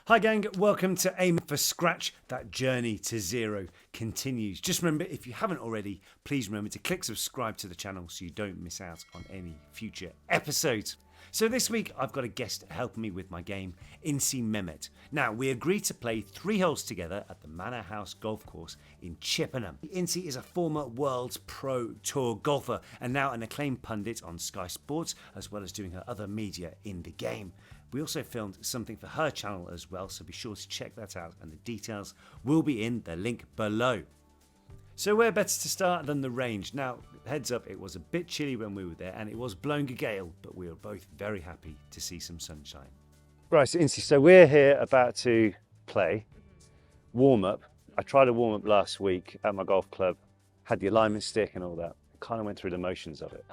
Hi gang, welcome to Aim for Scratch. That journey to zero continues. Just remember, if you haven't already, please remember to click subscribe to the channel so you don't miss out on any future episodes. So this week I've got a guest helping me with my game, Inci Mehmet. Now we agreed to play 3 holes together at the Manor House golf course in Chippenham. Inci is a former World's Pro Tour golfer and now an acclaimed pundit on Sky Sports, as well as doing her other media in the game. We also filmed something for her channel as well, so be sure to check that out, and the details will be in the link below. So where better to start than the range? Now, heads up, it was a bit chilly when we were there and it was blowing a gale, but we were both very happy to see some sunshine. Right, so Inci, so we're here about to play, warm up. I tried a warm up last week at my golf club, had the alignment stick and all that, kind of went through the motions of it.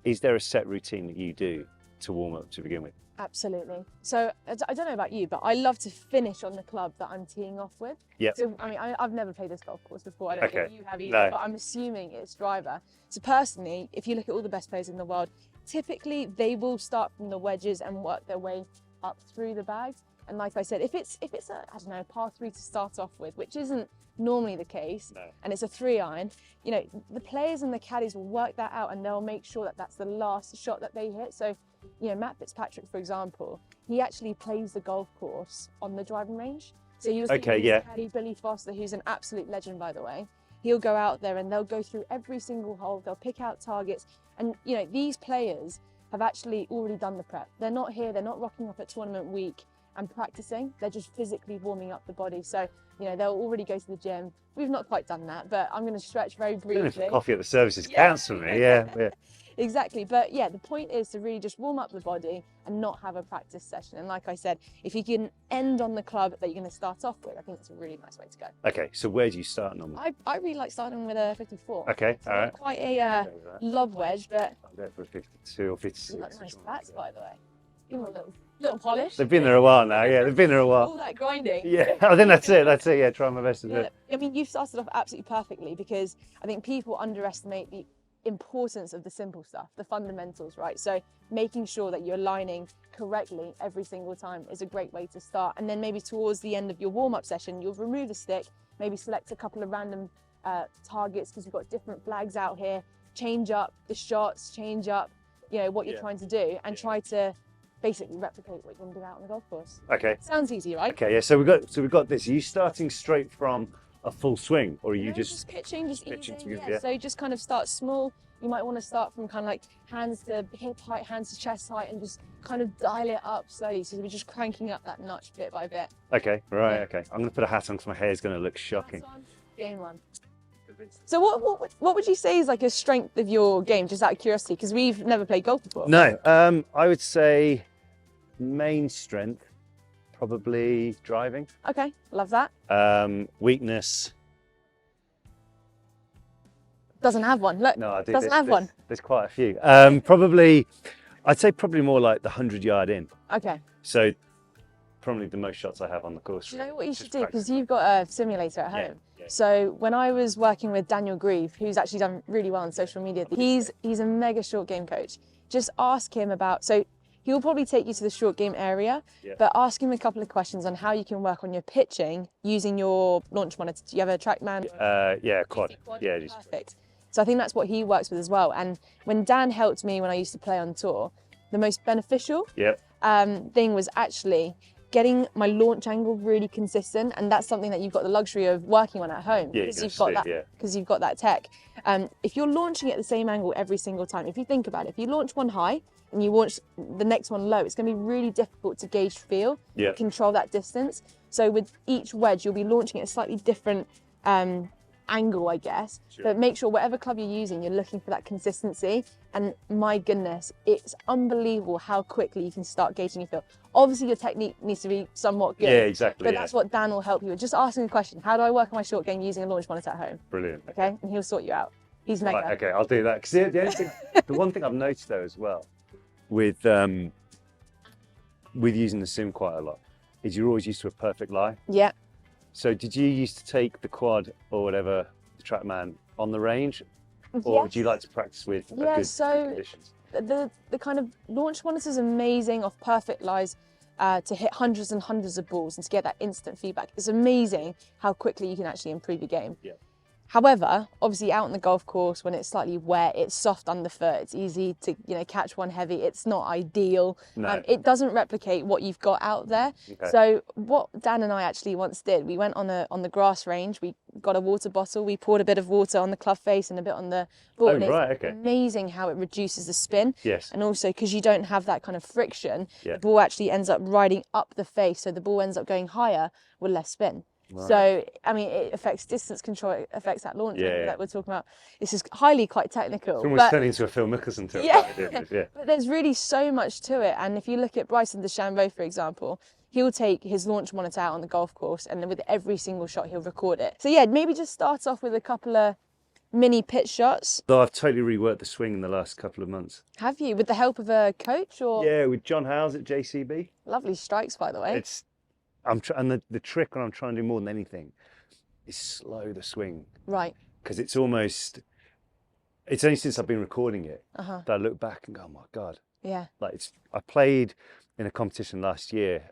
Is there a set routine that you do to warm up to begin with? Absolutely. So I don't know about you, but I love to finish on the club that I'm teeing off with. Yeah. So I mean, I've never played this golf course before. I don't think you have either, No. but I'm assuming it's driver. So personally, if you look at all the best players in the world, typically they will start from the wedges and work their way up through the bags. And like I said, if it's a, I don't know, par 3 to start off with, which isn't normally the case, and it's a 3-iron, you know, the players and the caddies will work that out and they'll make sure that that's the last shot that they hit. So, you know, Matt Fitzpatrick, for example, he actually plays the golf course on the driving range. So you'll see his caddy, Billy Foster, who's an absolute legend, by the way. He'll go out there and they'll go through every single hole. They'll pick out targets. And, you know, these players have actually already done the prep. They're not here. They're not rocking up at tournament week and practicing. They're just physically warming up the body. So, you know, they'll already go to the gym. We've not quite done that, but I'm going to stretch very briefly. Coffee at the services counts for me, yeah. Exactly, but yeah, the point is to really just warm up the body and not have a practice session. And like I said, if you can end on the club that you're going to start off with, I think it's a really nice way to go. Okay, so where do you start normally? I really like starting with a 54. Okay, so all right. Quite a lob wedge, but I'll go for a 52 or 56. Nice bats, by the way. Give them a little polish. They've been there a while now, yeah, they've been there a while. All that grinding. Yeah, I think that's it, yeah, try my best to do it. I mean, you've started off absolutely perfectly, because I think people underestimate the importance of the simple stuff, the fundamentals, right? So making sure that you're aligning correctly every single time is a great way to start. And then maybe towards the end of your warm-up session, you'll remove the stick, maybe select a couple of random targets, because we've got different flags out here, change up the shots, change up, you know, what you're trying to do, and try to basically replicate what you're going to do out on the golf course. Okay. Sounds easy, right? Okay, yeah, so we've got this. Are you starting straight from a full swing, or are you just pitching, just pitching easing, yeah. So just kind of start small. You might want to start from kind of like hands to hip height, hands to chest height, and just kind of dial it up slowly. So we're just cranking up that notch bit by bit. Okay, right, okay. I'm going to put a hat on because my hair is going to look shocking. Game one. So what would you say is like a strength of your game, just out of curiosity? Because we've never played golf before. No, I would say main strength, probably driving. Okay, love that. Weakness. Doesn't have one. Look, no, I do. Doesn't have one. There's quite a few. Probably, I'd say probably more like the 100-yard in. Okay. So probably the most shots I have on the course. Do you know what you should do? Because you've got a simulator at home. Yeah. So when I was working with Daniel Grieve, who's actually done really well on social media, he's a mega short game coach. Just ask him about, so he'll probably take you to the short game area, but ask him a couple of questions on how you can work on your pitching using your launch monitor. Do you have a TrackMan? Yeah, quad. Yeah, perfect. So I think that's what he works with as well. And when Dan helped me when I used to play on tour, the most beneficial thing was actually getting my launch angle really consistent, and that's something that you've got the luxury of working on at home because you've got that tech. If you're launching at the same angle every single time, if you think about it, if you launch one high and you launch the next one low, it's going to be really difficult to gauge feel, control that distance. So with each wedge, you'll be launching at a slightly different angle, I guess, but make sure whatever club you're using, you're looking for that consistency. And my goodness, it's unbelievable how quickly you can start gauging your feel. Obviously your technique needs to be somewhat good. Yeah, exactly. But that's what Dan will help you with. Just asking a question, how do I work on my short game using a launch monitor at home? Brilliant. Okay, and he'll sort you out. He's mega. Right, okay, I'll do that. Because the one thing I've noticed though as well, with using the sim quite a lot, is you're always used to a perfect lie. Yeah. So did you used to take the quad or whatever, the TrackMan, on the range? Or do you like to practice with good conditions? The kind of launch monitor is amazing off perfect lies. to hit hundreds and hundreds of balls and to get that instant feedback. It's amazing how quickly you can actually improve your game. Yeah. However, obviously out on the golf course, when it's slightly wet, it's soft underfoot, it's easy to catch one heavy. It's not ideal. No. It doesn't replicate what you've got out there. Okay. So what Dan and I actually once did, we went on the grass range. We got a water bottle. We poured a bit of water on the club face and a bit on the ball. Oh, and right, it's okay. amazing how it reduces the spin. Yes. And also because you don't have that kind of friction, Yeah. the ball actually ends up riding up the face. So the ball ends up going higher with less spin. Right. So, I mean, it affects distance control, it affects that launch Yeah. that we're talking about. This is highly quite technical. It's almost turning into a Phil Mickelson tour. Yeah. Yeah. But there's really so much to it. And if you look at Bryson DeChambeau, for example, he'll take his launch monitor out on the golf course and then with every single shot, he'll record it. So yeah, maybe just start off with a couple of mini pitch shots. Though I've totally reworked the swing in the last couple of months. Have you? With the help of a coach or? Yeah, with John Howes at JCB. Lovely strikes, by the way. And the trick when I'm trying to do more than anything is slow the swing. Right. Because it's only since I've been recording it Uh-huh. that I look back and go, oh my God. Yeah. Like I played in a competition last year.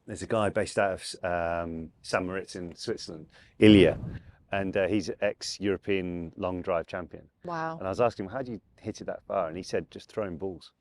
There's a guy based out of St. Moritz in Switzerland, Ilya, and he's an ex-European long drive champion. Wow. And I was asking him, how do you hit it that far? And he said, just throwing balls.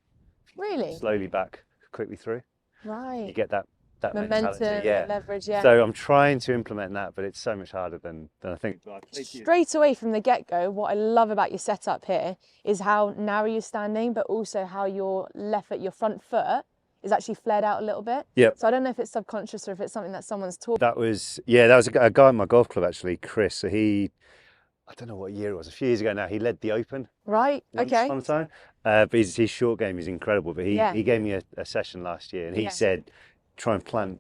Really? Slowly back, quickly through. Right. You get that Momentum, mentality. Yeah. leverage, yeah. So I'm trying to implement that, but it's so much harder than I think. Straight away from the get-go, what I love about your setup here is how narrow you're standing, but also how your left foot, your front foot, is actually flared out a little bit. Yep. So I don't know if it's subconscious or if it's something that someone's taught. That was a guy at my golf club actually, Chris. So I don't know what year it was, a few years ago now. He led the Open. Right. Once Okay. upon a time. But his short game is incredible. But he gave me a session last year, and he said, try and plant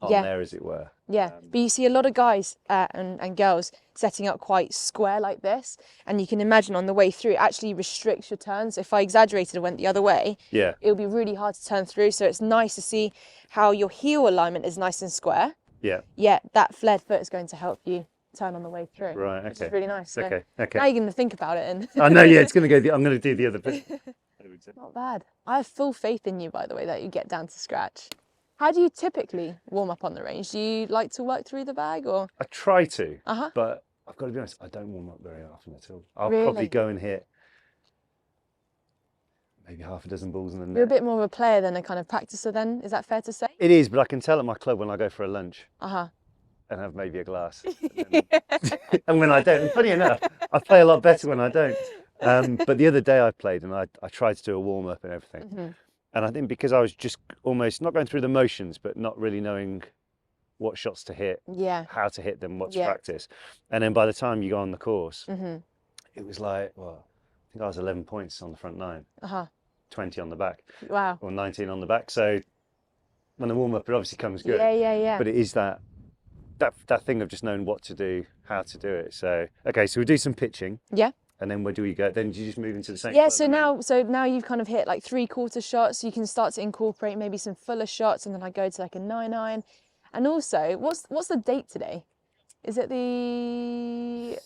on there, as it were. Yeah, but you see a lot of guys and girls setting up quite square like this, and you can imagine on the way through it actually restricts your turns. If I exaggerated and went the other way, Yeah. it would be really hard to turn through. So it's nice to see how your heel alignment is nice and square. Yeah. Yet that flared foot is going to help you turn on the way through. Right. Okay. Which is really nice. So Okay. now you're going to think about it. And I know. Yeah, it's going to go. I'm going to do the other bit. Not bad. I have full faith in you, by the way, that you get down to scratch. How do you typically warm up on the range? Do you like to work through the bag or? I try to, Uh-huh. but I've got to be honest, I don't warm up very often at all. I'll Really? probably go and hit maybe half a dozen balls in the net. You're a bit more of a player than a kind of practicer then, is that fair to say? It is, but I can tell at my club when I go for a lunch Uh-huh. and have maybe a glass. And when I don't, and funny enough, I play a lot better when I don't. But the other day I played and I tried to do a warm up and everything. Mm-hmm. And I think because I was just almost not going through the motions, but not really knowing what shots to hit, Yeah. how to hit them, what to Yeah. practice. And then by the time you go on the course, Mm-hmm. it was like, well, I think I was 11 points on the front nine, Uh-huh. 20 on the back, Wow. or 19 on the back. So when the warm up, it obviously comes good. Yeah. But it is that thing of just knowing what to do, how to do it. So, okay, so we'll do some pitching. Yeah. And then where do we go? Then do you just move into the same? Yeah, club so and then- now you've kind of hit like 3/4 shots. You can start to incorporate maybe some fuller shots, and then I go to like a 9-iron. And also, what's the date today? Is it the?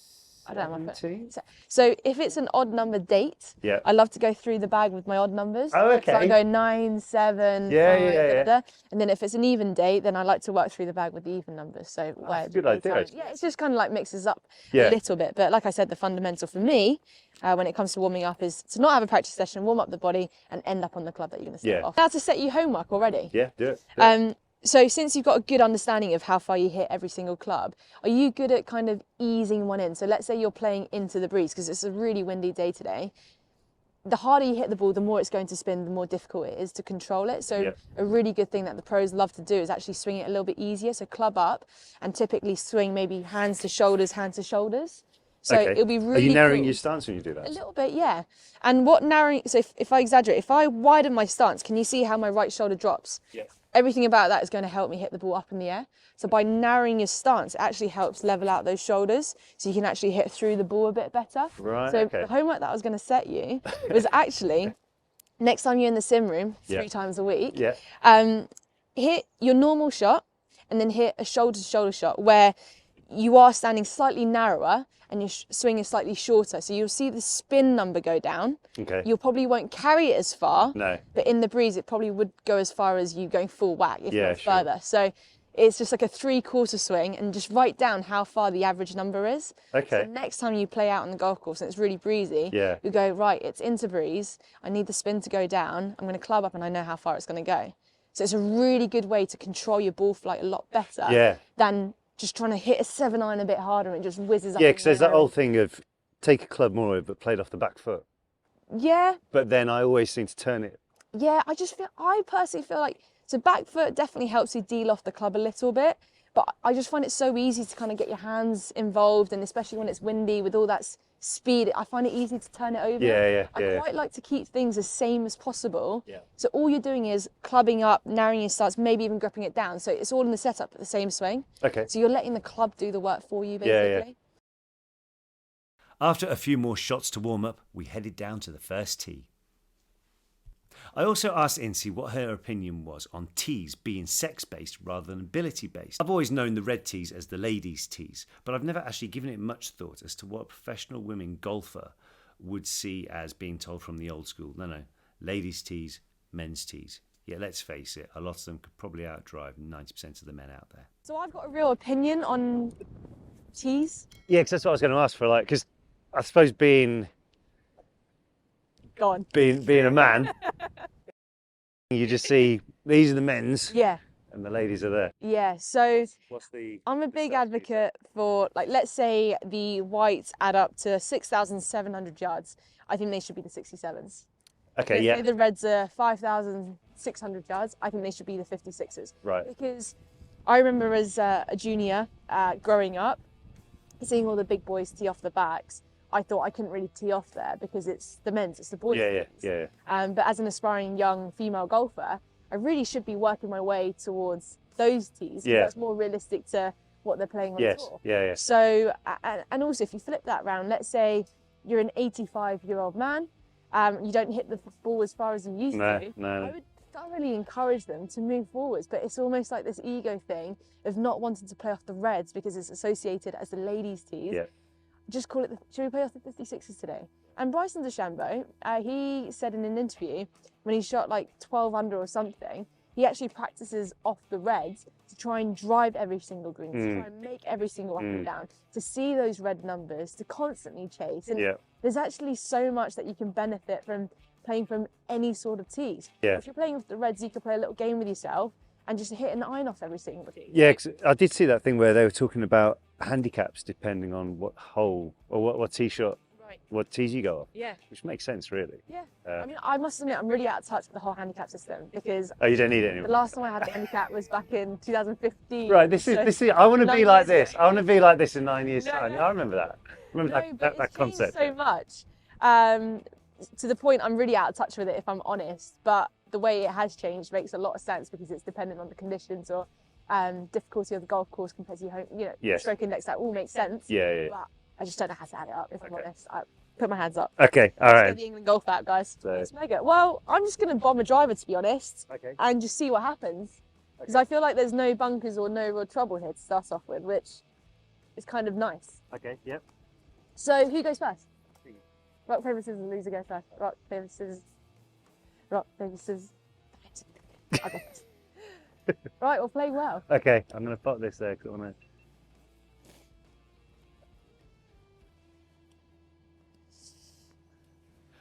I don't know. 17? So if it's an odd number date, Yeah. I love to go through the bag with my odd numbers. Oh, So I okay. go 9, 7, Yeah, 5, yeah, yeah. da, da, da. And then if it's an even date, then I like to work through the bag with the even numbers. So where a good the idea, time- actually. Yeah, it's just kind of like mixes up Yeah. a little bit. But like I said, the fundamental for me when it comes to warming up is to not have a practice session, warm up the body, and end up on the club that you're going to start Yeah. off. Now to set you homework already. Yeah, do it. So since you've got a good understanding of how far you hit every single club, are you good at kind of easing one in? So let's say you're playing into the breeze because it's a really windy day today. The harder you hit the ball, the more it's going to spin, the more difficult it is to control it. So Yeah. a really good thing that the pros love to do is actually swing it a little bit easier. So club up and typically swing maybe hands to shoulders, hands to shoulders. So Okay. it'll be really Are you narrowing cool. your stance when you do A that? little bit, yeah. And what narrowing, so if I exaggerate, if I widen my stance, can you see how my right shoulder drops? Yeah. Everything about that is going to help me hit the ball up in the air. So by narrowing your stance, it actually helps level out those shoulders so you can actually hit through the ball a bit better. Right, So okay. the homework that I was going to set you was actually, next time you're in the sim room, Yeah. 3 times a week, Yeah. hit your normal shot and then hit a shoulder to shoulder shot where you are standing slightly narrower and your swing is slightly shorter. So you'll see the spin number go down. Okay. You probably won't carry it as far. No. But in the breeze, it probably would go as far as you going full whack, if Yeah, not sure. further. So it's just like a 3/4 swing, and just write down how far the average number is. Okay. So next time you play out on the golf course and it's really breezy, Yeah. you go, right, it's into breeze. I need the spin to go down. I'm going to club up and I know how far it's going to go. So it's a really good way to control your ball flight a lot better than just trying to hit a 7-iron a bit harder and it just whizzes up. Yeah, because there's that old thing of take a club more but played off the back foot. Yeah. But then I always seem to turn it. Yeah, I personally feel like, so back foot definitely helps you deal off the club a little bit, but I just find it so easy to kind of get your hands involved, and especially when it's windy with all that speed, I find it easy to turn it over. I quite like to keep things as same as possible. Yeah. So all you're doing is clubbing up, narrowing your stance, maybe even gripping it down. So it's all in the setup at the same swing. Okay. So you're letting the club do the work for you, basically. Yeah. After a few more shots to warm up, we headed down to the first tee. I also asked Inci what her opinion was on tees being sex-based rather than ability-based. I've always known the red tees as the ladies' tees, but I've never actually given it much thought as to what a professional women golfer would see as being told from the old school. No, ladies' tees, men's tees. Yeah, let's face it, a lot of them could probably outdrive 90% of the men out there. So I've got a real opinion on tees. Yeah, because that's what I was going to ask for, because I suppose being a man, you just see these are the men's, and the ladies are there. Yeah, so I'm a the big stats advocate for, let's say the whites add up to 6,700 yards. I think they should be the 67s. Okay, Let's say the reds are 5,600 yards. I think they should be the 56s. Right. Because I remember as a junior growing up, seeing all the big boys tee off the backs, I thought I couldn't really tee off there because it's the men's, it's the boys' tees. But as an aspiring young female golfer, I really should be working my way towards those tees. Yeah. That's more realistic to what they're playing on tour. Yeah. So, and also if you flip that round, let's say you're an 85-year-old man, you don't hit the ball as far as you used to. No. I would thoroughly encourage them to move forwards, but it's almost like this ego thing of not wanting to play off the reds because it's associated as the ladies' tees. Yeah. Just call it, should we play off the 56s today? And Bryson DeChambeau, he said in an interview when he shot like 12 under or something, he actually practices off the reds to try and drive every single green, to try and make every single up and down, to see those red numbers, to constantly chase. And there's actually so much that you can benefit from playing from any sort of tees. Yeah. If you're playing off the reds, you could play a little game with yourself and just hit an iron off every single tee. Yeah, 'cause I did see that thing where they were talking about handicaps depending on what hole or what tee shot, what tees you go off. Yeah. Which makes sense, really. Yeah. I mean, I must admit, I'm really out of touch with the whole handicap system because you don't need it anymore. the last time I had a handicap was back in 2015. Right, this is. I want to be 9 like years this. ago. I want to be like this in 9 years' No, time. no. I remember that. But That it's concept. changed so much. To the point I'm really out of touch with it, if I'm honest. But the way it has changed makes a lot of sense because it's dependent on the conditions or difficulty of the golf course compared to your home, stroke index. That all makes sense. Yeah. But I just don't know how to add it up, if I'm honest. I put my hands up. Okay, all Let's right. get the England golf out, guys. So- It's mega. Well, I'm just going to bomb a driver, to be honest, Okay. and just see what happens. Because I feel like there's no bunkers or no real trouble here to start off with, which is kind of nice. Okay. Yep. So who goes first? Rock, paper, scissors, loser goes first. Rock, paper, scissors. Rock, paper, scissors. I go first. Right, we're playing well. Okay, I'm going to pop this there because I want to.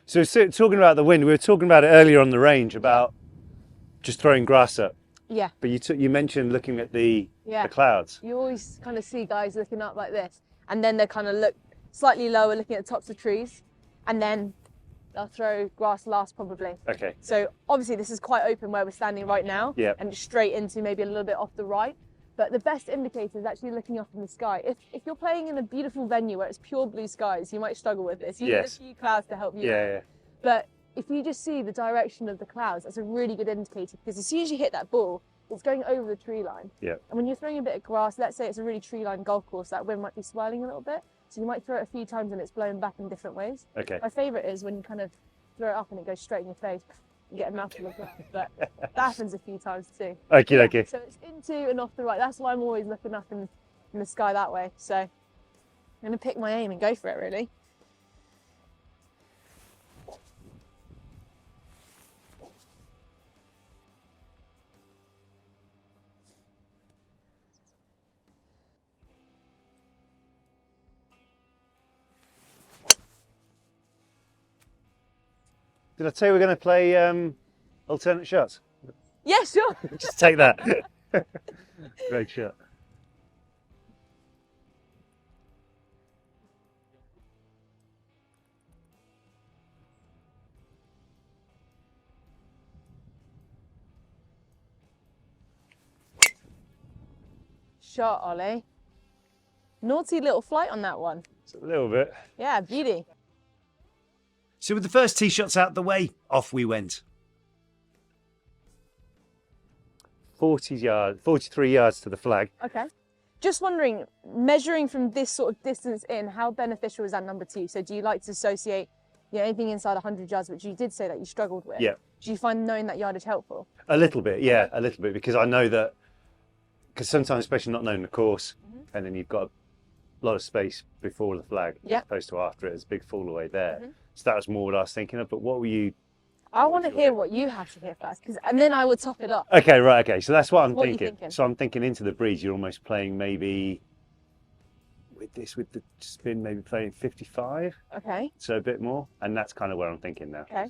So talking about the wind, we were talking about it earlier on the range about just throwing grass up. Yeah. But you mentioned looking at the Yeah. clouds. You always kind of see guys looking up like this, and then they kind of look slightly lower, looking at the tops of trees, and then they'll throw grass last probably. Okay. So obviously this is quite open where we're standing right now, Yeah. and just straight into maybe a little bit off the right. But the best indicator is actually looking up in the sky. If you're playing in a beautiful venue where it's pure blue skies, you might struggle with this. You need a Yes. few clouds to help you out. Yeah. But if you just see the direction of the clouds, that's a really good indicator because as soon as you hit that ball, it's going over the tree line. Yeah. And when you're throwing a bit of grass, let's say it's a really tree-lined golf course, that wind might be swirling a little bit. So you might throw it a few times and it's blowing back in different ways. Okay. My favourite is when you kind of throw it up and it goes straight in your face. You get a mouthful of grass, but that happens a few times too. Okay. Yeah, Okay. so it's into and off the right. That's why I'm always looking up and in the sky that way. So I'm going to pick my aim and go for it, really. Did I tell you we're going to play alternate shots? Yeah, sure. Just take that. Great shot. Shot, Ollie. Naughty little flight on that one. Just a little bit. Yeah, beauty. So with the first tee shots out the way, off we went. 43 yards to the flag. Okay. Just wondering, measuring from this sort of distance in, how beneficial is that number to you? So do you like to associate, anything inside 100 yards, which you did say that you struggled with? Yeah. Do you find knowing that yardage helpful? A little bit, yeah, a little bit, because I know that, because sometimes, especially not knowing the course, and then you've got a lot of space before the flag, as opposed to after it, there's a big fall away there. So that was more what I was thinking of, but what were you? I want to hear what you have to hear first, and then I will top it up. Okay, right, okay, so that's what I'm What are you thinking. thinking? So I'm thinking into the breeze, you're almost playing maybe, with the spin, maybe playing 55, Okay. so a bit more, and that's kind of where I'm thinking now. Okay.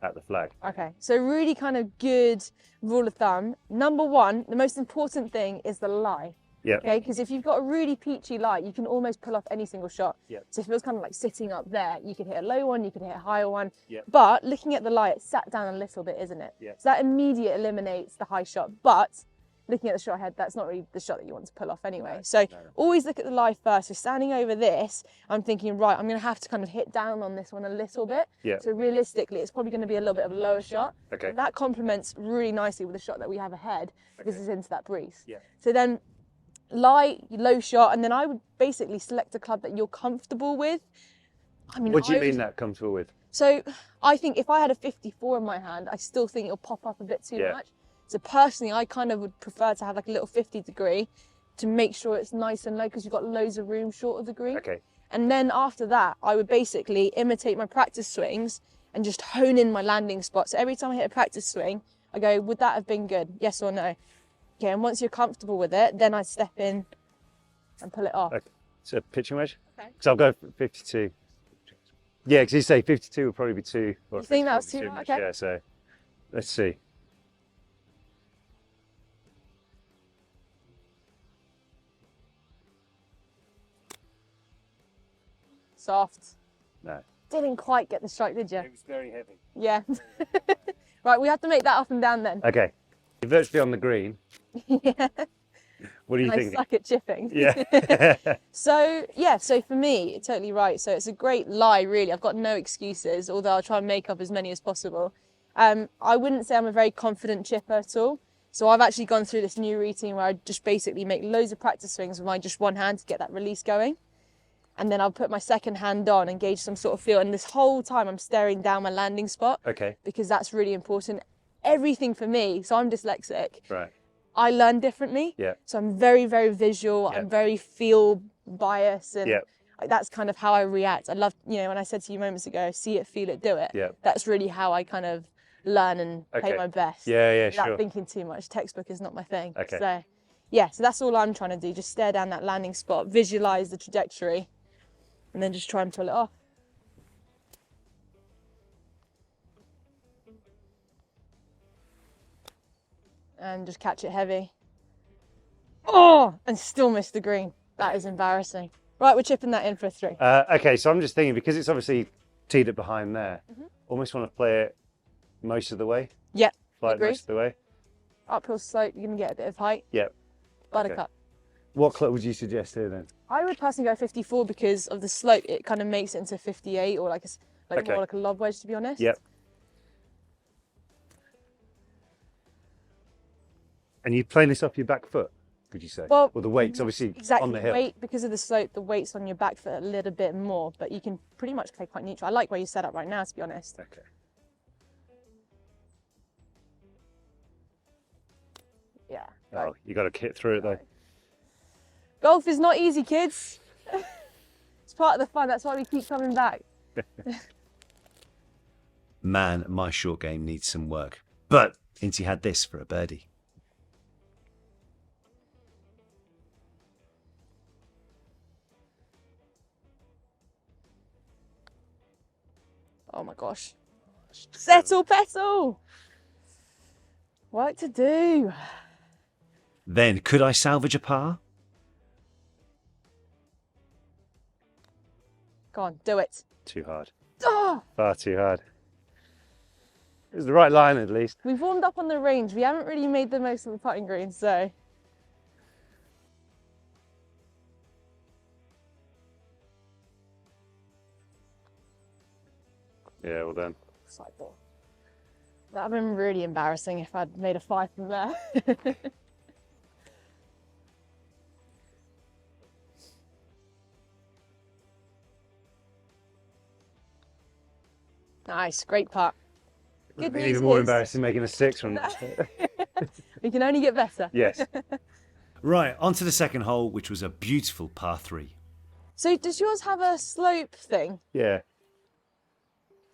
At the flag. Okay. So really kind of good rule of thumb. Number one, the most important thing is the lie. Yeah. Okay, because if you've got a really peachy lie, you can almost pull off any single shot. Yeah. So if it was kind of like sitting up there, you could hit a low one, you could hit a higher one. Yeah. But looking at the lie, it sat down a little bit, isn't it? Yeah. So that immediately eliminates the high shot. But looking at the shot ahead, that's not really the shot that you want to pull off anyway. So always look at the lie first. So standing over this, I'm thinking, right, I'm going to have to kind of hit down on this one a little bit. Yeah. So realistically, it's probably going to be a little bit of a lower shot. Okay. That complements really nicely with the shot that we have ahead because it's into that breeze. Yeah. So then lie, low shot, and then I would basically select a club that you're comfortable with. I mean, What do you mean that comfortable with? So I think if I had a 54 in my hand, I still think it'll pop up a bit too much. So personally, I kind of would prefer to have like a little 50 degree to make sure it's nice and low because you've got loads of room short of the green. Okay. And then after that, I would basically imitate my practice swings and just hone in my landing spot. So every time I hit a practice swing, I go, would that have been good? Yes or no? Okay, and once you're comfortable with it, then I step in and pull it off. Okay. So pitching wedge? Okay. So I'll go for 52. Yeah, because you say 52 would probably be too. You think that was too much? Okay. Yeah, so let's see. Soft. No. Didn't quite get the strike, did you? It was very heavy. Yeah. Right, we have to make that up and down then. Okay. You're virtually on the green. Yeah. What are you I thinking? suck at chipping. Yeah. So for me, you're totally right. So it's a great lie, really. I've got no excuses, although I'll try and make up as many as possible. I wouldn't say I'm a very confident chipper at all. So I've actually gone through this new routine where I just basically make loads of practice swings with my just one hand to get that release going. And then I'll put my second hand on and gauge some sort of feel. And this whole time I'm staring down my landing spot. Okay. Because that's really important. Everything for me, so I'm dyslexic. Right. I learn differently. Yeah. So I'm very, very visual. Yeah. I'm very feel biased. And Yeah. that's kind of how I react. I love, when I said to you moments ago, see it, feel it, do it. Yeah. That's really how I kind of learn and play my best. Yeah, Without sure. thinking too much. Textbook is not my thing. Okay. So, so that's all I'm trying to do. Just stare down that landing spot, visualize the trajectory, and then just try and pull it off. And just catch it heavy. Oh, and still miss the green. That is embarrassing. Right, we're chipping that in for a 3. Okay, so I'm just thinking, because it's obviously teed it behind there, almost want to play it most of the way. Yep, Fly it agree. most of the way. Uphill slope, you're going to get a bit of height. Yep. Buttercup. Okay. What club would you suggest here then? I would personally go 54 because of the slope. It kind of makes it into 58 or more like a lob wedge, to be honest. Yep. And you playing this off your back foot, could you say? Well, or the weight's obviously exactly, on the hill. Weight, because of the slope, the weight's on your back foot a little bit more, but you can pretty much play quite neutral. I like where you're set up right now, to be honest. Okay. Yeah. Oh, you got to hit through it though. Golf is not easy, kids. It's part of the fun. That's why we keep coming back. Man, my short game needs some work. But Inci had this for a birdie. Oh my gosh. Settle petal. Work to do. Then, could I salvage a par? Go on, do it. Too hard. Oh, Far too hard. It was the right line at least. we've warmed up on the range. We haven't really made the most of the putting green, so. Yeah, well done. Sideball. That would have been really embarrassing if I'd made a 5 from there. Nice, great putt. Good news Even more is embarrassing making a 6 from that. we can only get better. Yes. Right, on to the second hole, which was a beautiful par 3. So does yours have a slope thing? Yeah.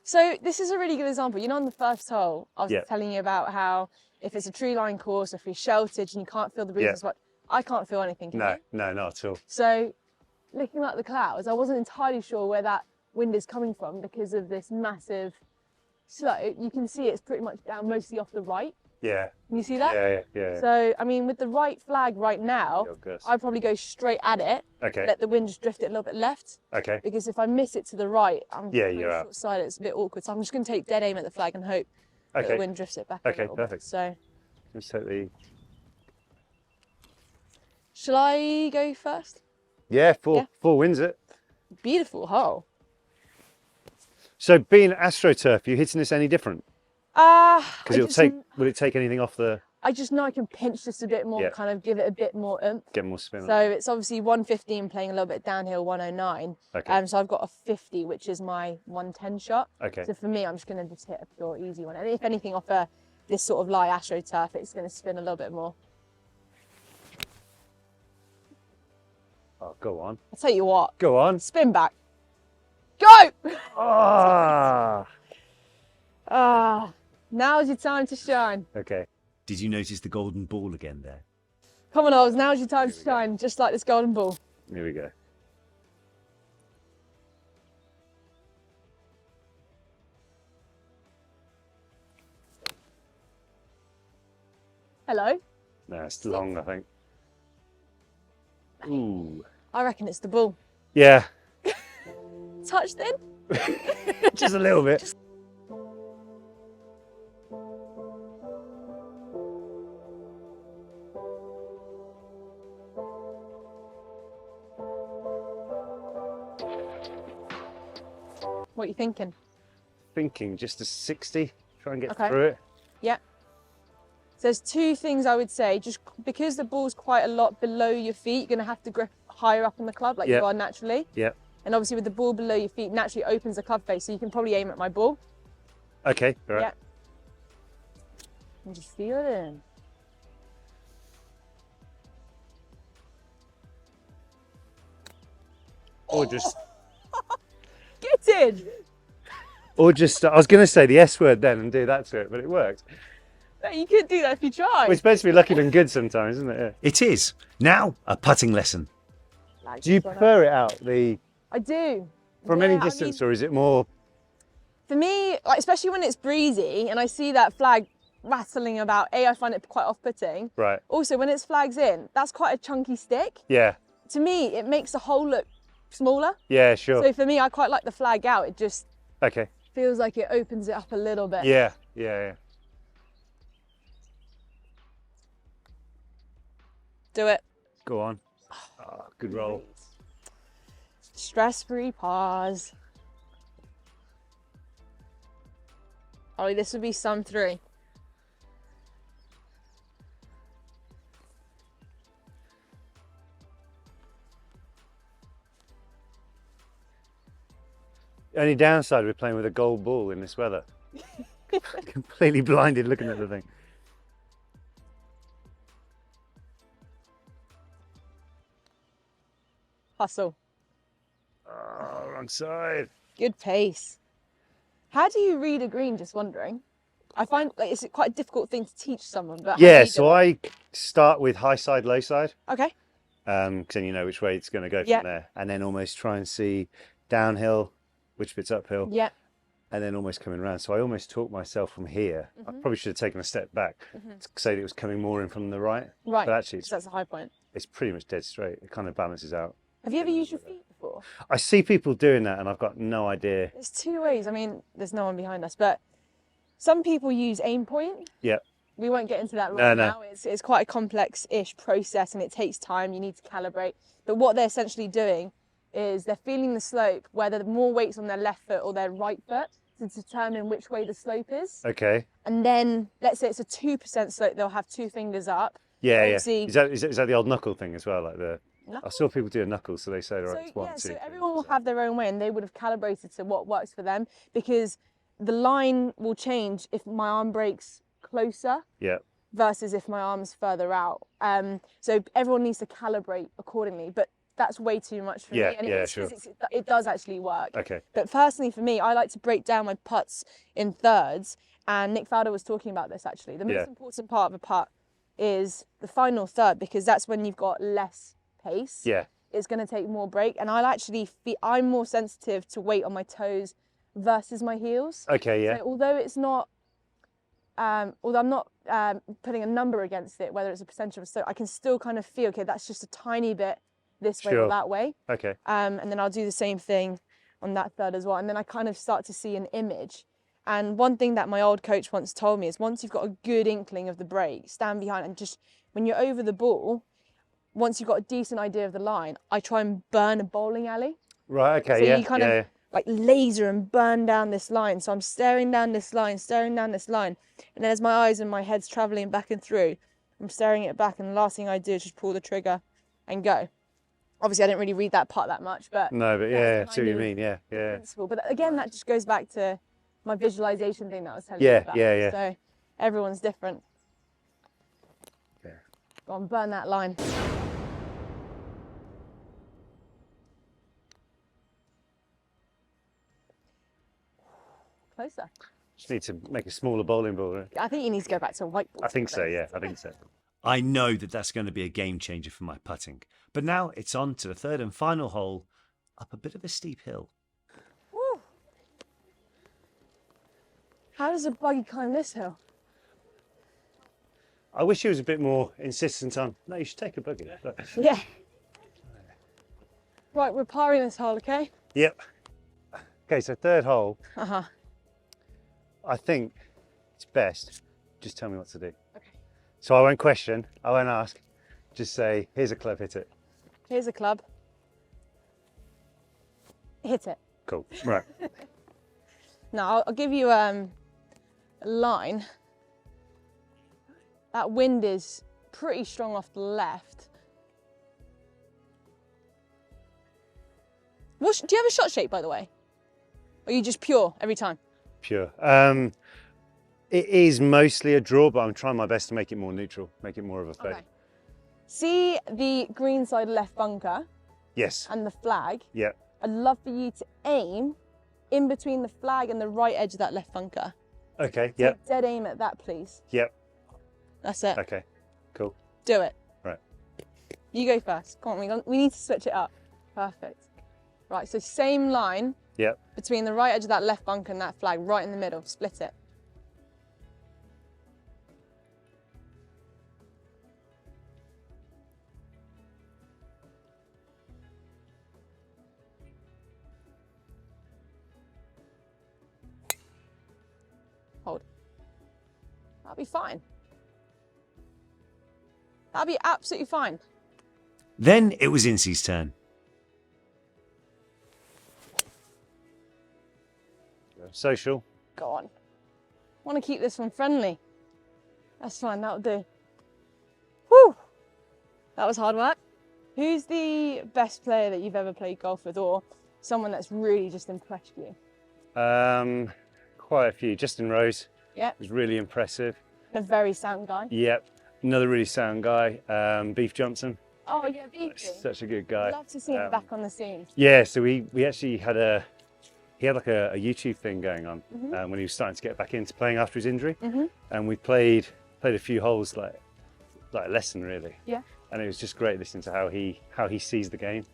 So this is a really good example. You know, on the first hole, I was Yeah. telling you about how if it's a tree line course, if you're sheltered and you can't feel the breeze Yeah. as much, I can't feel anything. Can you? No, not at all. So looking at the clouds, I wasn't entirely sure where that wind is coming from because of this massive slope. You can see it's pretty much down mostly off the right. Yeah. Can you see that? Yeah. So, I mean, with the right flag right now, I'd probably go straight at it, Okay. let the wind just drift it a little bit left. Okay. Because if I miss it to the right, I'm you're out. short side, it's a bit awkward. So I'm just going to take dead aim at the flag and hope that the wind drifts it back a Okay, little bit. perfect. So, Let's take the... shall I go first? Yeah, Yeah. four wins it. Beautiful hole. So being AstroTurf, you hitting this any different? Because will it take anything off the... I just know I can pinch just a bit more, Yeah. kind of give it a bit more oomph. Get more spin on So it? it's obviously 115 playing a little bit downhill, 109. Okay. So I've got a 50, which is my 110 shot. Okay. So for me, I'm just going to just hit a pure easy one. And if anything off this sort of light AstroTurf, it's going to spin a little bit more. Oh, go on. I'll tell you what, Go on. spin back. Go! Ah. Now's your time to shine. Okay. Did you notice the golden ball again there? Come on, Oz, now's your time to shine, just like this golden ball. Here we go. Hello? No, it's long, I think. Ooh. I reckon it's the ball. Yeah. Touched in? Just a little bit. What are you thinking? Thinking just a 60. Try and get Okay. through it. Yeah. So there's two things I would say. Just because the ball's quite a lot below your feet, you're going to have to grip higher up on the club like Yep. you are naturally. Yep. And obviously with the ball below your feet, naturally opens the club face, so you can probably aim at my ball. Okay. All right. Yeah. And just feel it in. Or just... Get in! Or just... I was going to say the S word then and do that to it, but it worked. No, you could do that if you try. Well, it's supposed to be lucky than good sometimes, isn't it? Yeah. It is. Now, a putting lesson. Like Do you this one up. prefer it out the I do. from Yeah, any I distance, mean, or is it more? for me, like, especially when it's breezy and I see that flag rattling about, I find it quite off-putting. Right. Also, when it's flags in, that's quite a chunky stick. Yeah. To me, it makes the hole look smaller. Yeah. Sure. So for me, I quite like the flag out. It just Okay. feels like it opens it up a little bit. Yeah. Yeah. Do it. Go on. Oh, good roll. Stress-free pause. Ollie, this would be sum 3. Only downside we're playing with a gold ball in this weather. Completely blinded looking at the thing. Hustle. Oh, wrong side. Good pace. How do you read a green? Just wondering. I find like it's quite a difficult thing to teach someone. But how do Yeah, you so do it? I start with high side, low side, Okay. because then you know which way it's going to go Yeah. from there, and then almost try and see downhill, which bit's uphill, Yeah. and then almost coming around. So I almost taught myself from here. I probably should have taken a step back to say that it was coming more in from the right. Right. But actually, So that's a high point. it's pretty much dead straight. It kind of balances out. Have you ever used your feet before? I see people doing that, and I've got no idea. There's two ways. I mean, there's no one behind us, but some people use aim point. Yeah. We won't get into that right No. now. It's quite a complex-ish process and it takes time. You need to calibrate. But what they're essentially doing is they're feeling the slope, whether more weight's on their left foot or their right foot to determine which way the slope is. Okay. And then, let's say it's a 2% slope, they'll have two fingers up. Yeah, Obviously, yeah. Is that the old knuckle thing as well? Like I Knuckle? saw people do a knuckle, so they say, right, it's one, yeah, two. so three, everyone will have their own way and they would have calibrated to what works for them because the line will change if my arm breaks closer Yeah. versus if my arm's further out. So everyone needs to calibrate accordingly, but that's way too much for Yeah, me. And yeah, it's sure. physics, it does actually work. Okay. But personally for me, I like to break down my putts in thirds. And Nick Fowler was talking about this actually. The most Yeah. important part of a putt is the final third because that's when you've got less pace. Yeah. It's going to take more break. And I'll actually I'm more sensitive to weight on my toes versus my heels. Okay, yeah. So although it's not, although I'm not putting a number against it, whether it's a percentage of a slope, I can still kind of feel, okay, that's just a tiny bit this way or Sure. that way. Okay. And then I'll do the same thing on that third as well. And then I kind of start to see an image. And one thing that my old coach once told me is once you've got a good inkling of the break, stand behind and just, when you're over the ball, once you've got a decent idea of the line, I try and burn a bowling alley. Right, okay, So yeah. you kind yeah, of yeah. like laser and burn down this line. So I'm staring down this line, staring down this line. And then as my eyes and my head's traveling back and through, I'm staring it back. And the last thing I do is just pull the trigger and go. Obviously, I didn't really read that part that much, but No, but that's yeah, the see what you kind of mean, yeah, yeah. principle. But again, that just goes back to my visualization thing that I was telling you Yeah, about. yeah, yeah. So everyone's different. Yeah. Go on, burn that line. Closer. Just need to make a smaller bowling ball. Right? I think you need to go back to a whiteboard. I think so, yeah, I think so. I know that that's going to be a game changer for my putting. But now it's on to the third and final hole up a bit of a steep hill. Woo. How does a buggy climb this hill? I wish he was a bit more insistent on, no, you should take a buggy. But, Yeah. Right, we're parring this hole, okay? yep. Okay, so third hole, Uh-huh. I think it's best, just tell me what to do. Okay. So I won't question, I won't ask, just say, here's a club, hit it. Here's a club. Hit it. Cool, right. Now, I'll give you a line. That wind is pretty strong off the left. Do you have a shot shape, by the way? Or are you just pure every time? Pure. It is mostly a draw, but I'm trying my best to make it more neutral, make it more of a fade. Okay. See the green side left bunker Yes, and the flag? yeah, I'd love for you to aim in between the flag and the right edge of that left bunker. okay, yep, Take dead aim at that, please. yep, That's it. okay, cool, Do it. right. You go first. Come on, we need to switch it up. Perfect. Right, so same line Yep, between the right edge of that left bunker and that flag, right in the middle. Split it. Hold. That'll be fine. That'll be absolutely fine. Then it was Inci's turn. social. Go on. Want to keep this one friendly. That's fine, that'll do. Whew! That was hard work. Who's the best player that you've ever played golf with, or someone that's really just impressed you? Quite a few. Justin Rose Yep. was really impressive. A very sound guy. Yep, another really sound guy. Beef Johnson. Oh yeah, Beefy. Such a good guy. Love to see him back on the scene. Yeah, so we actually had he had like a YouTube thing going on when he was starting to get back into playing after his injury, and we played a few holes like a lesson really. Yeah. And it was just great listening to how he sees the game.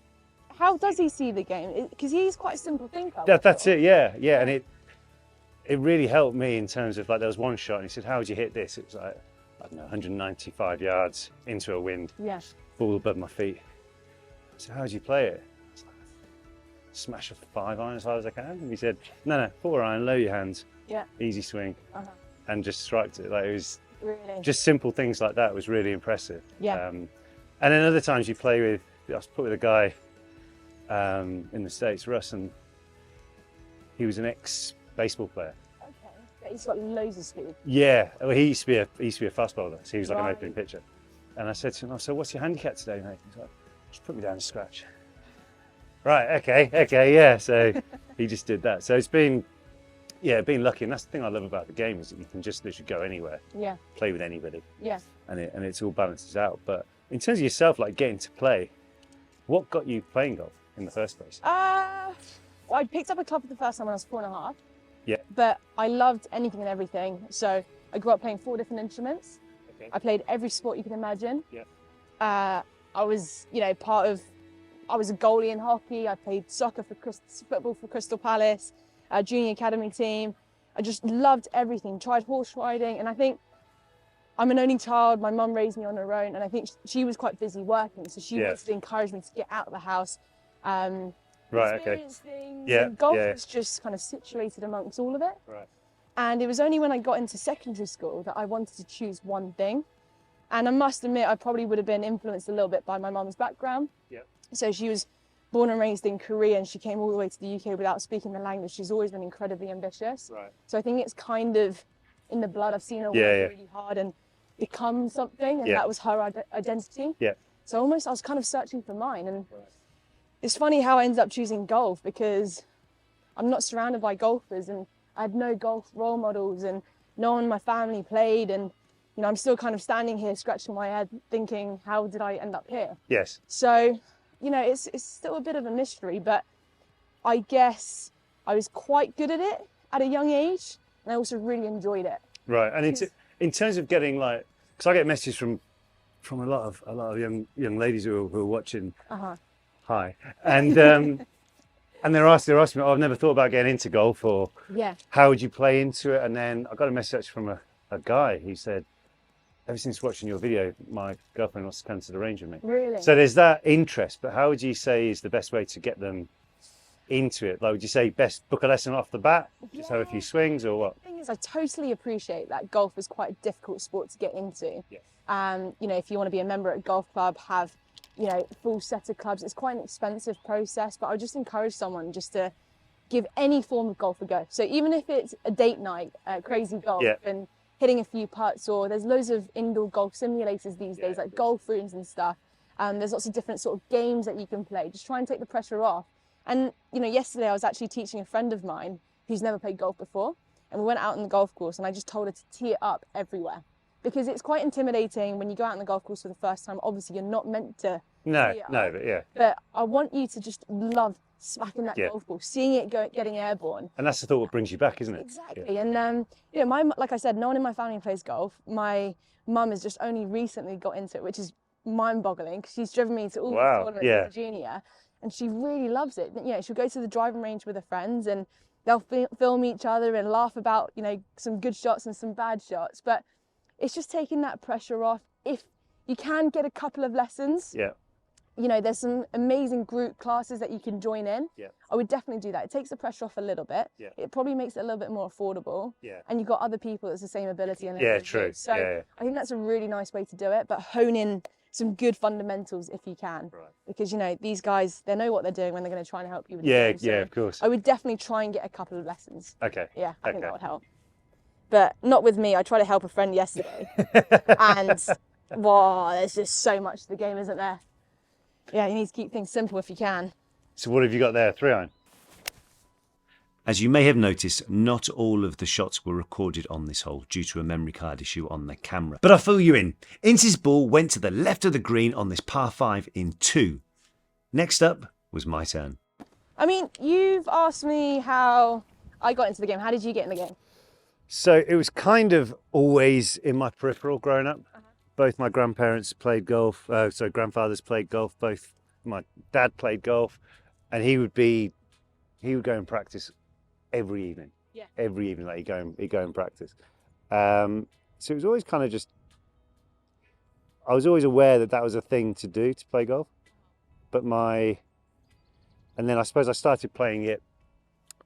How does he see the game? Because he's quite a simple thinker. That's it, yeah, and it really helped me in terms of like there was one shot and he said, "How would you hit this?" It was like, I don't know, 195 yards into a wind, Yeah. ball above my feet. I said, "How would you play it?" I was like, "Smash a 5-iron as hard as I can." And he said, "No, 4-iron, low your hands, Yeah. easy swing," and just striked it. Like it was Really. just simple things like that was really impressive. Yeah. And then other times you play with, I was put with a guy in the States, Russ, and he was an ex-baseball player. Okay. Yeah, he's got loads of speed. Yeah, well, he used to be a fast bowler, so he was like an Right. opening pitcher. And I said to him, "Oh, so what's your handicap today, mate?" He's like, "Just put me down to scratch." Right, okay, yeah. So he just did that. So it's been lucky, and that's the thing I love about the game is that you can just literally go anywhere, Yeah. play with anybody, Yeah. and it's all balances out. But in terms of yourself, like getting to play, what got you playing golf in the first place? Well, I picked up a club for the first time when I was 4.5. Yeah. But I loved anything and everything. So I grew up playing 4 different instruments. Okay. I played every sport you can imagine. Yeah. I was, I was a goalie in hockey. I played soccer football for Crystal Palace, junior academy team. I just loved everything. Tried horse riding, and I think I'm an only child. My mum raised me on her own, and I think she was quite busy working, so she wanted to encourage me to get out of the house. Right, okay. Experience things. Yeah, And golf yeah. was just kind of situated amongst all of it. Right. And it was only when I got into secondary school that I wanted to choose one thing. And I must admit, I probably would have been influenced a little bit by my mum's background. Yeah. So she was born and raised in Korea, and she came all the way to the UK without speaking the language. She's always been incredibly ambitious. Right. So I think it's kind of in the blood. I've seen her work really hard and become something, and that was her identity. Yeah. So almost I was kind of searching for mine. And it's funny how I ended up choosing golf, because I'm not surrounded by golfers, and I had no golf role models, and no one in my family played, and I'm still kind of standing here scratching my head thinking, how did I end up here? Yes. So, it's still a bit of a mystery, but I guess I was quite good at it at a young age, and I also really enjoyed it. Right. And in terms of getting like, because I get messages from a lot of young ladies who are watching. Hi. And and they're asking me, "Oh, I've never thought about getting into golf," or Yeah. "How would you play into it?" And then I got a message from a guy who said, "Ever since watching your video, my girlfriend wants to come to the range with me." Really? So there's that interest, but how would you say is the best way to get them into it? Like, would you say best book a lesson off the bat, just have a few swings, or what? The thing is, I totally appreciate that golf is quite a difficult sport to get into. Yes. If you want to be a member at a golf club, have full set of clubs. It's quite an expensive process, but I would just encourage someone just to give any form of golf a go. So even if it's a date night, crazy golf, and hitting a few putts, or there's loads of indoor golf simulators these days, like golf rooms and stuff. There's lots of different sort of games that you can play. Just try and take the pressure off. And yesterday I was actually teaching a friend of mine who's never played golf before, and we went out on the golf course, and I just told her to tee it up everywhere. Because it's quite intimidating when you go out on the golf course for the first time. Obviously, you're not meant to. But I want you to just love smacking that golf ball, seeing it getting airborne. And that's the thought what brings you back, isn't it? Exactly. And like I said, no one in my family plays golf. My mum has just only recently got into it, which is mind-boggling, because she's driven me to all the tournaments as a junior, and she really loves it. She'll go to the driving range with her friends, and they'll film each other and laugh about some good shots and some bad shots. But it's just taking that pressure off. If you can get a couple of lessons, there's some amazing group classes that you can join in. I would definitely do that. It takes the pressure off a little bit. It probably makes it a little bit more affordable. And you've got other people that's the same ability. And true. So I think that's a really nice way to do it, but hone in some good fundamentals if you can. Right. Because, these guys, they know what they're doing when they're going to try and help you with the game. So of course. I would definitely try and get a couple of lessons. Okay. Yeah, I think that would help. But not with me. I tried to help a friend yesterday, and there's just so much to the game, isn't there? Yeah, you need to keep things simple if you can. So what have you got there? 3-iron? As you may have noticed, not all of the shots were recorded on this hole due to a memory card issue on the camera. But I'll fill you in. Inci's ball went to the left of the green on this par 5 in 2. Next up was my turn. I mean, you've asked me how I got into the game. How did you get in the game? So it was kind of always in my peripheral growing up. Both my grandparents played golf. Grandfathers played golf. Both my dad played golf, and he would go and practice every evening. Yeah. Every evening, like he'd go and practice. So it was always kind of just. I was always aware that was a thing to do, to play golf, and then I suppose I started playing it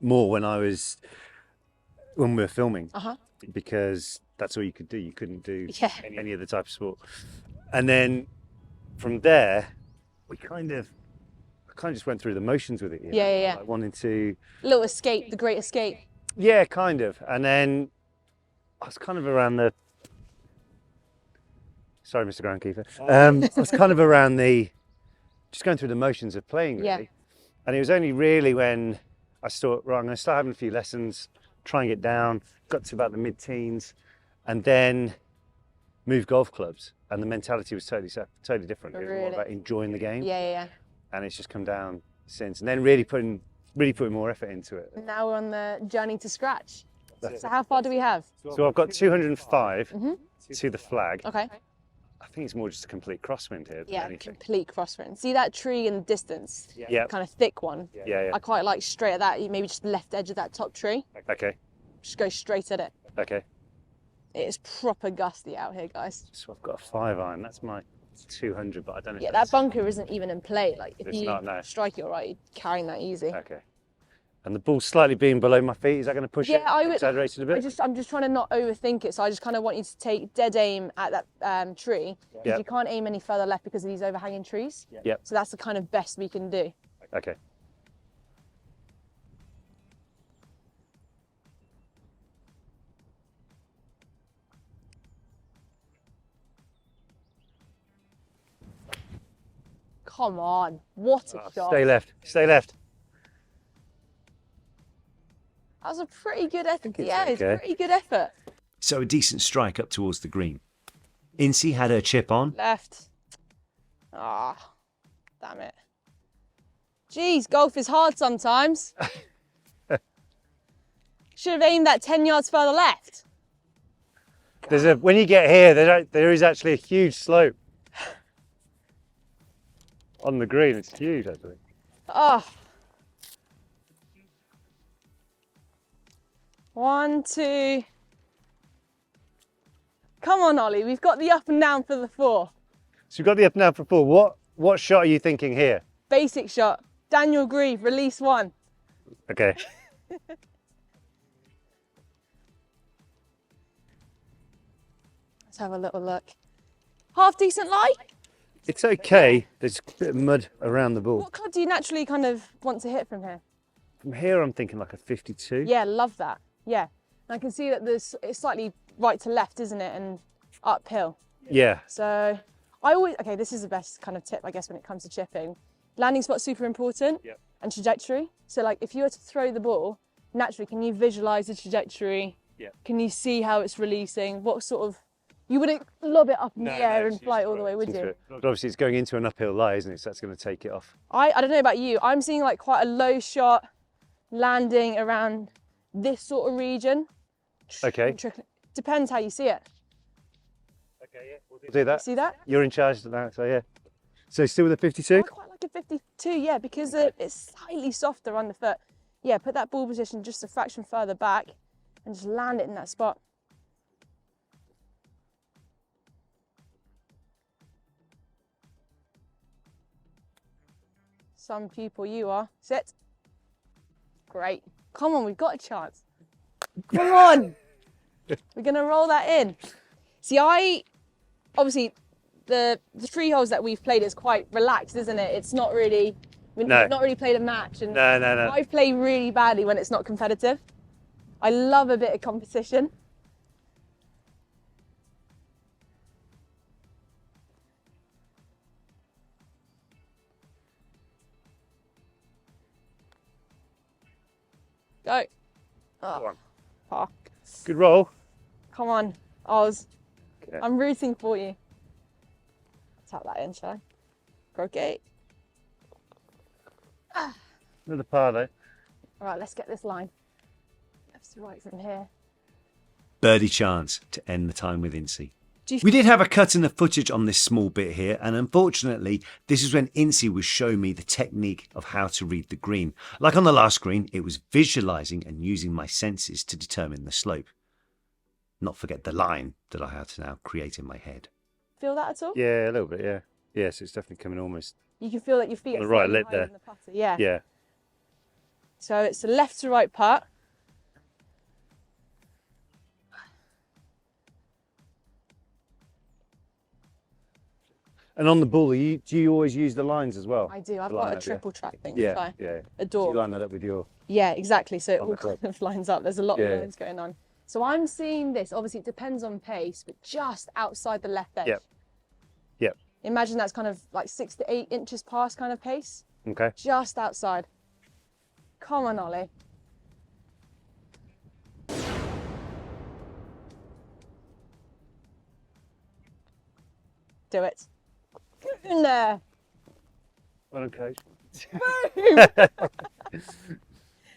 more when we were filming, because that's all you could do. You couldn't do any other type of sport. And then from there, I kind of just went through the motions with it. Yeah. Like wanting to... Little escape, the great escape. Yeah, kind of. And then I was kind of around the... Sorry, Mr. Groundkeeper. I was kind of around just going through the motions of playing, really. Yeah. And it was only really when I thought, right, I'm going to start having a few lessons, try and get down, got to about the mid-teens, and then moved golf clubs. And the mentality was totally different. It was more about enjoying the game. Yeah. And it's just come down since. And then really putting more effort into it. Now we're on the journey to scratch. So how far do we have? So I've got 205 to the flag. Okay. I think it's more just a complete crosswind here than Yeah, anything. complete crosswind. See that tree in the distance? Yeah. Kind of thick one. Yeah. I quite like straight at that, maybe just the left edge of that top tree. Okay. Just go straight at it. Okay. It is proper gusty out here, guys. So I've got a 5-iron. That's my 200, but I don't know. Yeah, that bunker isn't even in play. Like if It's you not, no. strike it right, you're carrying that easy. Okay. And the ball's slightly being below my feet. Is that going to push it? I would. Exaggerate it a bit? I'm just trying to not overthink it. So I just kind of want you to take dead aim at that tree. Yeah. You can't aim any further left because of these overhanging trees. Yep. So that's the kind of best we can do. Okay. Come on, what a shot! Stay left. Stay left. That was a pretty good effort. it's Yeah, it's okay. a pretty good effort. So a decent strike up towards the green. Inci had her chip on. Left. Ah, damn it. Jeez, golf is hard sometimes. Should have aimed that 10 yards further left. When you get here, there is actually a huge slope on the green. It's huge, actually. Oh. 1, 2. Come on, Ollie. We've got the up and down for the 4. So we've got the up and down for 4. What shot are you thinking here? Basic shot. Daniel Grieve, release 1. Okay. Let's have a little look. Half decent lie? It's okay. There's a bit of mud around the ball. What club do you naturally kind of want to hit from here? From here, I'm thinking like a 52. Yeah, love that. Yeah. And I can see that it's slightly right to left, isn't it? And uphill. Yeah. So okay, this is the best kind of tip, I guess, when it comes to chipping. Landing spot's super important. Yep. And trajectory. So like if you were to throw the ball, naturally, can you visualize the trajectory? Yeah. Can you see how it's releasing? What sort of, you wouldn't lob it up in the air and fly it all the way, would you? But obviously, it's going into an uphill lie, isn't it? So that's going to take it off. I don't know about you. I'm seeing like quite a low shot landing around this sort of region. Okay. Depends how you see it. Okay, yeah. We'll do that. See that? You're in charge of that, so yeah. So still with a 52? I quite like a 52, yeah, because it's slightly softer underfoot. Yeah, put that ball position just a fraction further back and just land it in that spot. Some pupil you are. Sit. Great. Come on, we've got a chance. Come on. We're going to roll that in. See, obviously, the 3 holes that we've played is quite relaxed, isn't it? It's not really, we've not really played a match. And No. I play really badly when it's not competitive. I love a bit of competition. Go. Go Oh, on. fuck. Good roll. Come on, Oz. Okay. I'm rooting for you. Tap that in, shall I? Croquet. Another par though. All right, let's get this line. Left to right from here. Birdie chance to end the time with Inci. Do you We did have a cut in the footage on this small bit here, and unfortunately, this is when Inci was showing me the technique of how to read the green. Like on the last green, it was visualizing and using my senses to determine the slope. Not forget the line that I had to now create in my head. feel that at all? Yeah, a little bit. Yeah. Yeah. So it's definitely coming almost. You can feel that your feet On are the right slightly lip higher there. than the putter. Yeah. Yeah. So it's a left to right putt. And on the ball, do you always use the lines as well? I do. I've To got line a up, triple track thing, Yeah. which I Yeah. So adore. you line that up with your. Yeah, exactly. So it On all the club. kind of lines up. There's a lot of Yeah. lines going on. So I'm seeing this. Obviously, it depends on pace, but just outside the left edge. Yep. Yep. Imagine that's kind of like 6 to 8 inches past kind of pace. Okay. Just outside. Come on, Ollie. Do it. Get in there. Well, okay. Boom.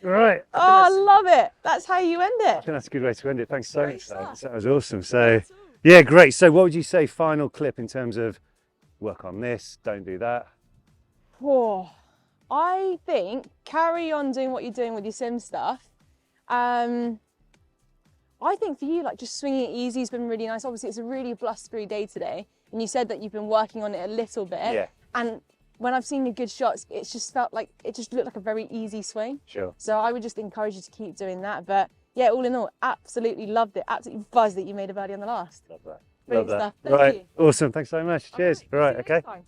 Right. Oh, I love it. That's how you end I it. think that's a good way to end it. Thanks so Great much. stuff. That was awesome. So, yeah, great. So, what would you say? Final clip in terms of work on this, don't do that. Whoa. I think carry on doing what you're doing with your sim stuff. I think for you, like just swinging it easy has been really nice. Obviously, it's a really blustery day today, and you said that you've been working on it a little bit. Yeah. And when I've seen your good shots, it's just felt like it just looked like a very easy swing. Sure. So I would just encourage you to keep doing that. But yeah, all in all, absolutely loved it. Absolutely buzzed that you made a birdie on the last. Love that. Brilliant Love that. stuff. Thank Right. you. Awesome. Thanks so much. Cheers. All Right. see you Okay. next time.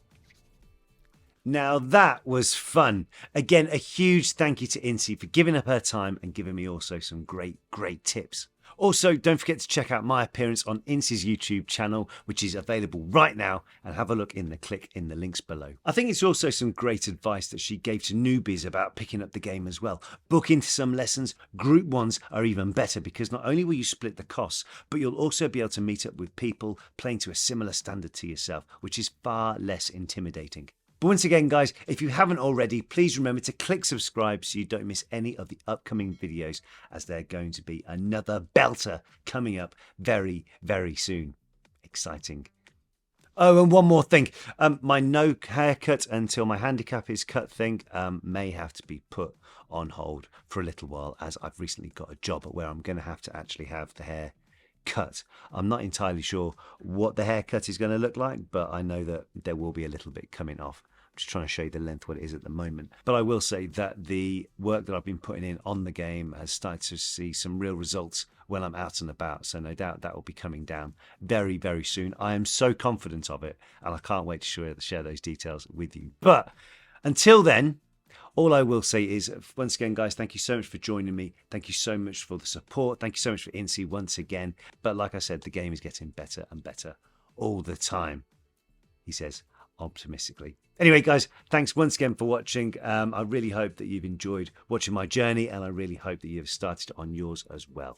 Now that was fun. Again, a huge thank you to Inci for giving up her time and giving me also some great tips. Also, don't forget to check out my appearance on Inci's YouTube channel, which is available right now, and have a look in the click in the links below. I think it's also some great advice that she gave to newbies about picking up the game as well. Book into some lessons. Group ones are even better because not only will you split the costs, but you'll also be able to meet up with people playing to a similar standard to yourself, which is far less intimidating. But once again, guys, if you haven't already, please remember to click subscribe so you don't miss any of the upcoming videos, as they're going to be another belter coming up very, very soon. Exciting. Oh, and one more thing. My no haircut until my handicap is cut thing may have to be put on hold for a little while, as I've recently got a job where I'm going to have to actually have the hair cut. I'm not entirely sure what the haircut is going to look like, but I know that there will be a little bit coming off. I'm just trying to show you the length what it is at the moment. But I will say that the work that I've been putting in on the game has started to see some real results when I'm out and about. So no doubt that will be coming down very, very soon. I am so confident of it, and I can't wait to share those details with you. But until then, all I will say is, once again, guys, thank you so much for joining me. Thank you so much for the support. Thank you so much for Inci once again. But like I said, the game is getting better and better all the time, he says optimistically. Anyway, guys, thanks once again for watching. I really hope that you've enjoyed watching my journey, and I really hope that you've started on yours as well.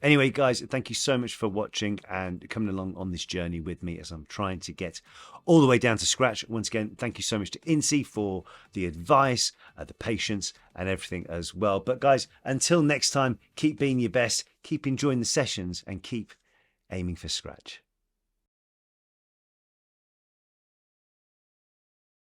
Anyway, guys, thank you so much for watching and coming along on this journey with me as I'm trying to get all the way down to scratch. Once again, thank you so much to Inci for the advice, the patience, and everything as well. But guys, until next time, keep being your best, keep enjoying the sessions, and keep aiming for scratch.